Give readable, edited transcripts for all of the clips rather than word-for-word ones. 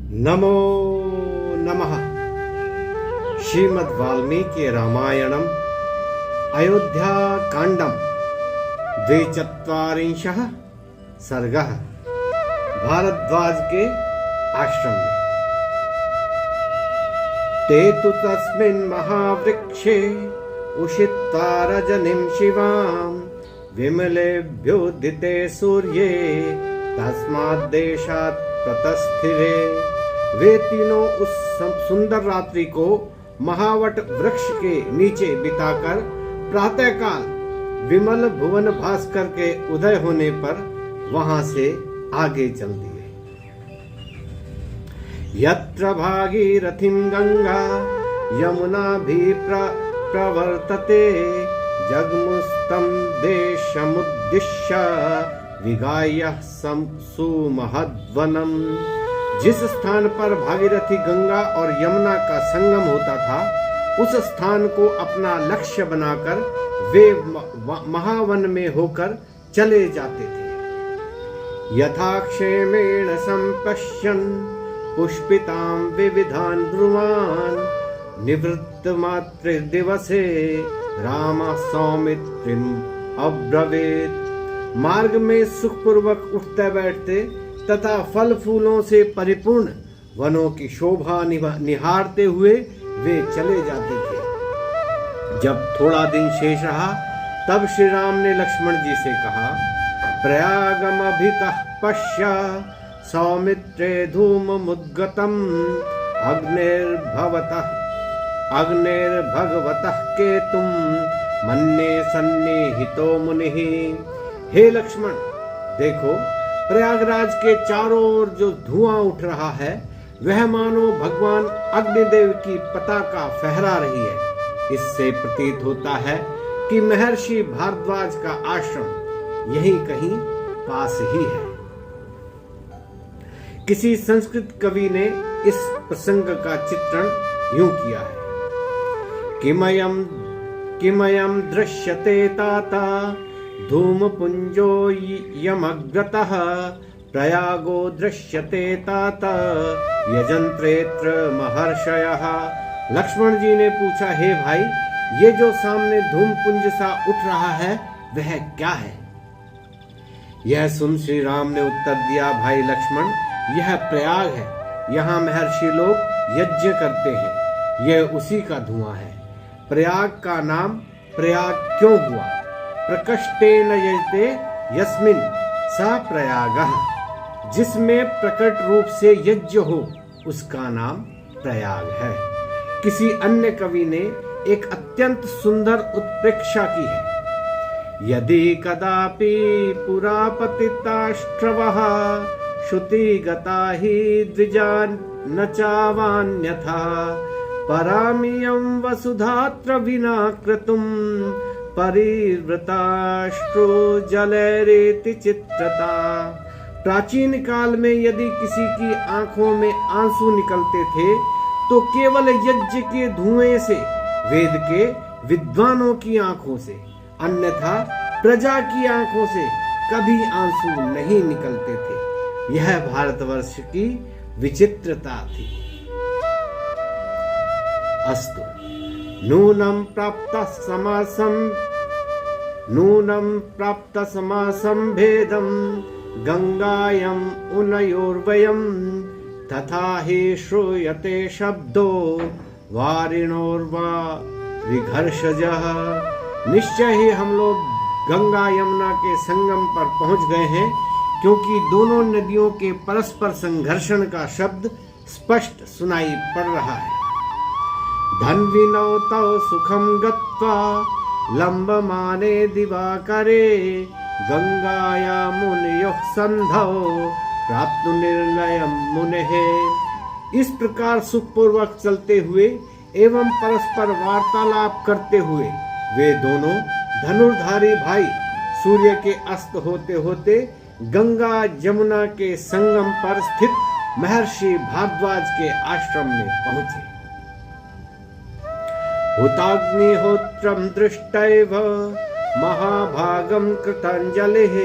नमो नमः। श्रीमद् वाल्मीकि रामायणम् अयोध्या कांडम 42 सर्गः। भारद्वाज के आश्रम में। ते तु तस्मिन् महावृक्षे उषित्वा रजनीं शिवां विमलेभ्योदिते सूर्ये तस्माद् देशात् ततस्थिरे। वे तीनों उस सुंदर रात्रि को महावट वृक्ष के नीचे बिताकर प्रातःकाल विमल भुवन भास्कर के उदय होने पर वहां से आगे चल दिए। यत्र भागीरथीं गंगा यमुना भी प्रवर्तते जगमुस्तं देशमुद्दिश्य विगायः सुमहद्वनम्। जिस स्थान पर भागीरथी गंगा और यमुना का संगम होता था, उस स्थान को अपना लक्ष्य बनाकर वे महावन में होकर चले जाते थे। यथा क्षेमेण संपश्यन् पुष्पितां विविधान् ध्रुवान् निवृत्त मात्र दिवसे रामः सौमित्रिम् अब्रवीत्। मार्ग में सुखपूर्वक उठते बैठते तथा फल फूलों से परिपूर्ण वनों की शोभा निहारते हुए वे चले जाते थे। जब थोड़ा दिन शेष रहा, तब श्री राम ने लक्ष्मण जी से कहा, प्रयागमभितः पश्य सौमित्रे धूममुद्गतम् अग्निर्भगवतः केतुम् मन्ये सन्निहितो मुनिः। हे लक्ष्मण, देखो प्रयागराज के चारों ओर जो धुआं उठ रहा है, वह मानो भगवान अग्निदेव की पताका फहरा रही है। इससे प्रतीत होता है कि महर्षि भारद्वाज का आश्रम यहीं कहीं पास ही है। किसी संस्कृत कवि ने इस प्रसंग का चित्रण यूं किया है। किमयं दृश्यते ताता धूमपुंजो यमग्रतः प्रयागो दृश्यते तात यजंत्रेत्र महर्षयः। लक्ष्मण जी ने पूछा, हे भाई, ये जो सामने धूमपुंज सा उठ रहा है, वह क्या है? यह सुन श्री राम ने उत्तर दिया, भाई लक्ष्मण, यह प्रयाग है। यहाँ महर्षि लोग यज्ञ करते हैं, यह उसी का धुआं है। प्रयाग का नाम प्रयाग क्यों हुआ? प्रकष्टेन यजते यस्मिन् स प्रयागः। जिसमें प्रकट रूप से यज्ञ हो, उसका नाम प्रयाग है। किसी अन्य कवि ने एक अत्यंत सुंदर उत्प्रेक्षा की है। यदि कदापि पुरा पतिताश्रवः श्रुतिगता हि द्विजान् न चावान्यथा परामियं वसुधात्र विना क्रतुम् परिवृताश्रु जलैरेति चित्रता। प्राचीन काल में यदि किसी की आंखों में आंसू निकलते थे, तो केवल यज्ञ के धुएं से, वेद के विद्वानों की आंखों से, अन्यथा प्रजा की आंखों से कभी आंसू नहीं निकलते थे। यह भारतवर्ष की विचित्रता थी। अस्तु। नूनं प्राप्त समासं भेदं गंगायं उनयोर्वयं तथा हि श्रूयते शब्दो वारिणोर्वा विघर्षजः। निश्चय ही हम लोग गंगा यमुना के संगम पर पहुंच गए हैं, क्योंकि दोनों नदियों के परस्पर संघर्षण का शब्द स्पष्ट सुनाई पड़ रहा है। धन्विनौ तौ सुखं गत्वा लंबमाने दिवाकरे गंगाया मुनयोः सन्धौ प्राप्तु निर्णयं मुनेः। इस प्रकार सुखपूर्वक चलते हुए एवं परस्पर वार्तालाप करते हुए वे दोनों धनुर्धारी भाई सूर्य के अस्त होते होते गंगा जमुना के संगम पर स्थित महर्षि भारद्वाज के आश्रम में पहुंचे। हुताग्निहोत्रं दृष्ट्वैव महाभागं कृताञ्जलिः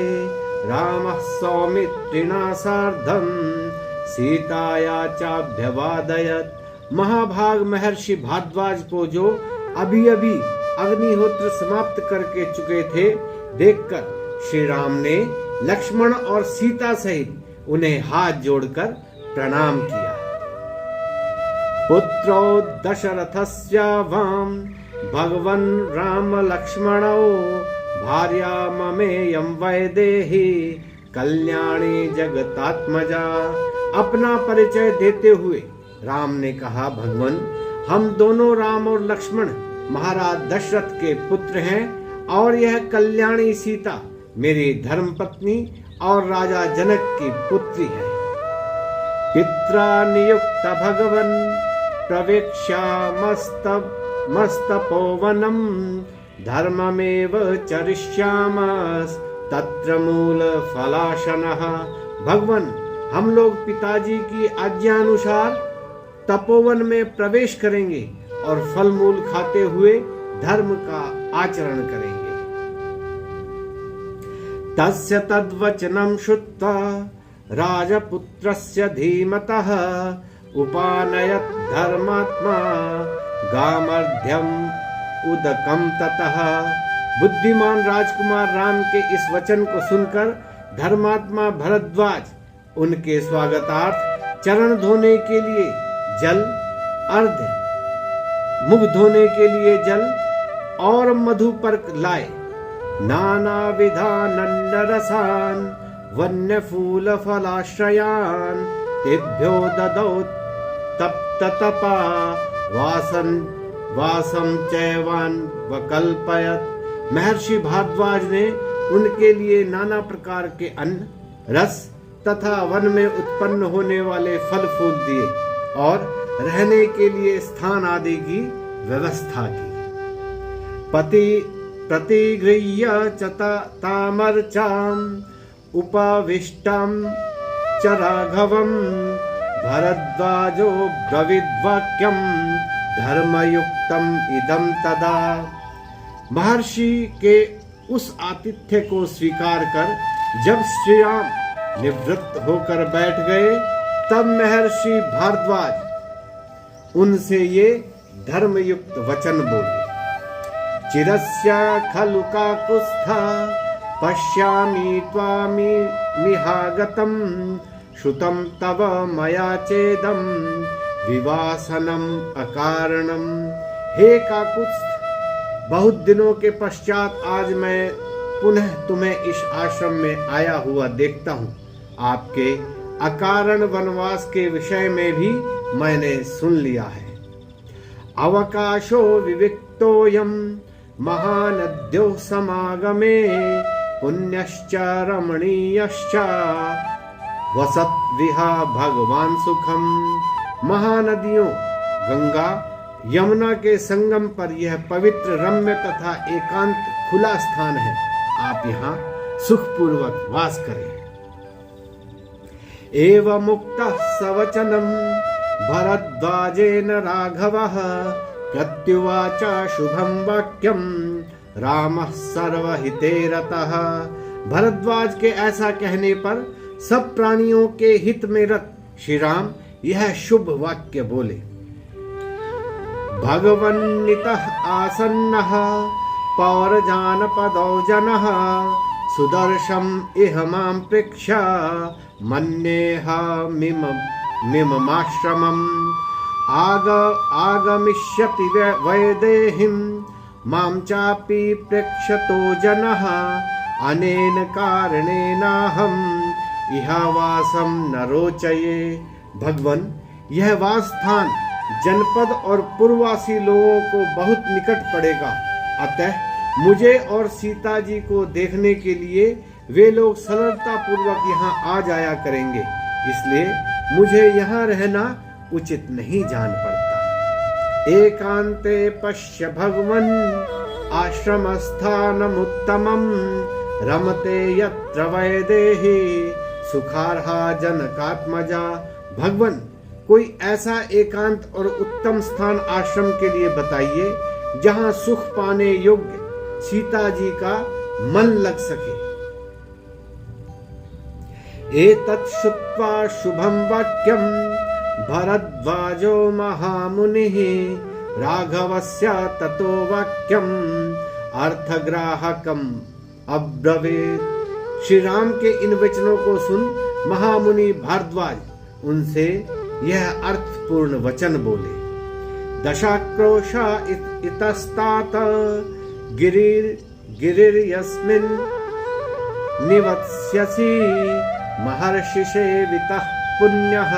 रामः सौमित्रिणा सार्धं सीताया चाभ्यवादयत्। महाभाग महर्षि भारद्वाज को, जो अभी अभी अग्निहोत्र समाप्त करके चुके थे, देखकर श्री राम ने लक्ष्मण और सीता सहित उन्हें हाथ जोड़कर प्रणाम किया। पुत्रो दशरथस्य वाम भगवन् राम लक्ष्मणौ भार्या ममेयं वैदेही कल्याणी जगतात्मजा। अपना परिचय देते हुए राम ने कहा, भगवान, हम दोनों राम और लक्ष्मण महाराज दशरथ के पुत्र हैं और यह कल्याणी सीता मेरी धर्मपत्नी और राजा जनक की पुत्री है। पित्रा नियुक्त भगवन् प्रवेक्ष्यामस्तपोवनम् धर्ममेव चरिष्यामस् तत्र मूल फलाशनः। भगवान, हम लोग पिताजी की आज्ञा अनुसार तपोवन में प्रवेश करेंगे और फल मूल खाते हुए धर्म का आचरण करेंगे। तस्य तद्वचनं श्रुत्वा राजपुत्रस्य धीमतः उपानयत् धर्मात्मा गामर्ध्यम् उदकं ततः। बुद्धिमान राजकुमार राम के इस वचन को सुनकर धर्मात्मा भरद्वाज उनके स्वागतार्थ चरण धोने के लिए जल, अर्घ्य, मुख धोने के लिए जल और मधुपर्क लाए। नाना विधानन्न रसान् वन्य फूल फलाश्रयान् तेभ्यो ददौ तप्त तपा वासं चैवान् वकल्पयत्। महर्षि भारद्वाज ने उनके लिए नाना प्रकार के अन्न, रस तथा वन में उत्पन्न होने वाले फल फूल दिए और रहने के लिए स्थान आदि की व्यवस्था की। प्रतिगृह्य च तामर्चाम् उपविष्टं च राघवम् भरद्वाजो ब्रवीद्वाक्यं धर्मयुक्तम् इदं तदा। महर्षि के उस आतिथ्य को स्वीकार कर जब श्री राम निवृत्त होकर बैठ गए, तब महर्षि भारद्वाज उनसे ये धर्मयुक्त वचन बोले। चिरस्य खलु काकुत्स्था पश्यामि त्वामिहागतं श्रुतं तव मया चेदं विवासनम अकारणम। हे काकुत्स्थ, बहुत दिनों के पश्चात आज मैं पुनः तुम्हें इस आश्रम में आया हुआ देखता हूँ। आपके अकारण वनवास के विषय में भी मैंने सुन लिया है। अवकाशो विविक्तोऽयं महानद्यो समागमे पुण्यश्च रमणीयश्च वसत विहा भगवान सुखम। महानदियों गंगा यमुना के संगम पर यह पवित्र, रम्य तथा एकांत खुला स्थान है। आप यहाँ सुखपूर्वक वास करें। एवं मुक्तः सवचनं भरद्वाजेन राघवः प्रत्युवाच शुभं वाक्यं रामः सर्वहिते रतः। भरद्वाज के ऐसा कहने पर सब प्राणियों के हित में रत श्री राम यह शुभ वाक्य बोले। भगवन्नितः आसन्नः पौरजानपदौ जनः सुदर्शम इह मां प्रेक्ष्य मन्येऽहमिममाश्रमम् आगमिष्यति वैदेहीं मां चापि प्रेक्ष्यतो जनः अनेन कारणेनाहम् इह वासं न रोचये। भगवन, यह वास स्थान जनपद और पूर्ववासी लोगों को बहुत निकट पड़ेगा, अतः मुझे और सीता जी को देखने के लिए वे लोग सरलता पूर्वक यहाँ आ जाया करेंगे, इसलिए मुझे यहाँ रहना उचित नहीं जान पड़ता। एकांते पश्य भगवन् आश्रमस्थानमुत्तमम् रमते यत्र वैदेही सुखार्हा जनकात्मजा। भगवन, कोई ऐसा एकांत और उत्तम स्थान आश्रम के लिए बताइए जहाँ सुख पाने योग्य सीता जी का मन लग सके। एतत् श्रुत्वा शुभं वाक्यं भरद्वाजो महामुनिः राघवस्य ततो वाक्यम् अर्थग्राहकम् अब्रवीत्। श्री राम के इन वचनों को सुन महामुनि भारद्वाज उनसे यह अर्थपूर्ण वचन बोले। दशाक्रोशा इतस्तात गिरिर्यस्मिन् निवत्स्यसि महर्षि सेवितः पुण्यः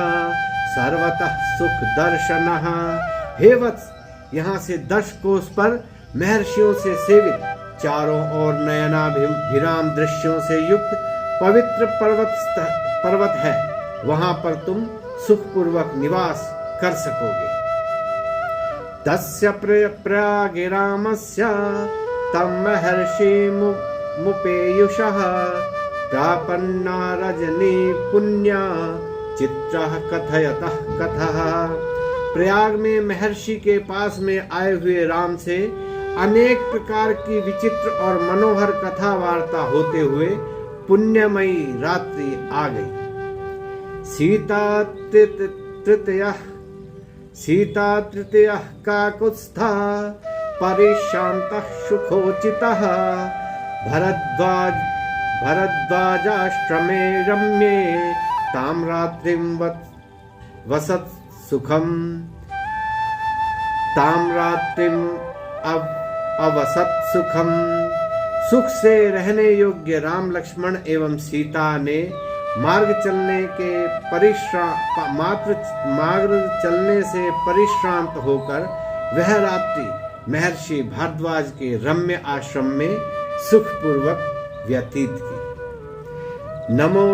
सर्वतः सुख दर्शनः। हे वत्स, यहाँ से 10 कोस पर महर्षियों से सेवित चारों ओर नयनाभिराम दृश्यों से युक्त पवित्र पर्वत है, वहां पर तुम सुखपूर्वक निवास कर सकोगे। तस्य प्रयागिरामस्य तं महर्षि मुपेयुषः प्रापन्ना रजनी पुण्या चित्रः कथयतः कथः। प्रयाग में महर्षि के पास में आए हुए राम से अनेक प्रकार की विचित्र और मनोहर कथा वार्ता होते हुए पुण्यमयी रात्रि आ गई। सीता तृतीयः काकुत्स्था परिशान्तः सुखोचितः भरद्वाजाश्रमे रम्ये तां रात्रिं वसत् सुखम् अवसत सुखम। सुख से रहने योग्य राम लक्ष्मण एवं सीता ने मार्ग चलने से परिश्रांत होकर वह रात्रि महर्षि भारद्वाज के रम्य आश्रम में सुखपूर्वक व्यतीत की। नमो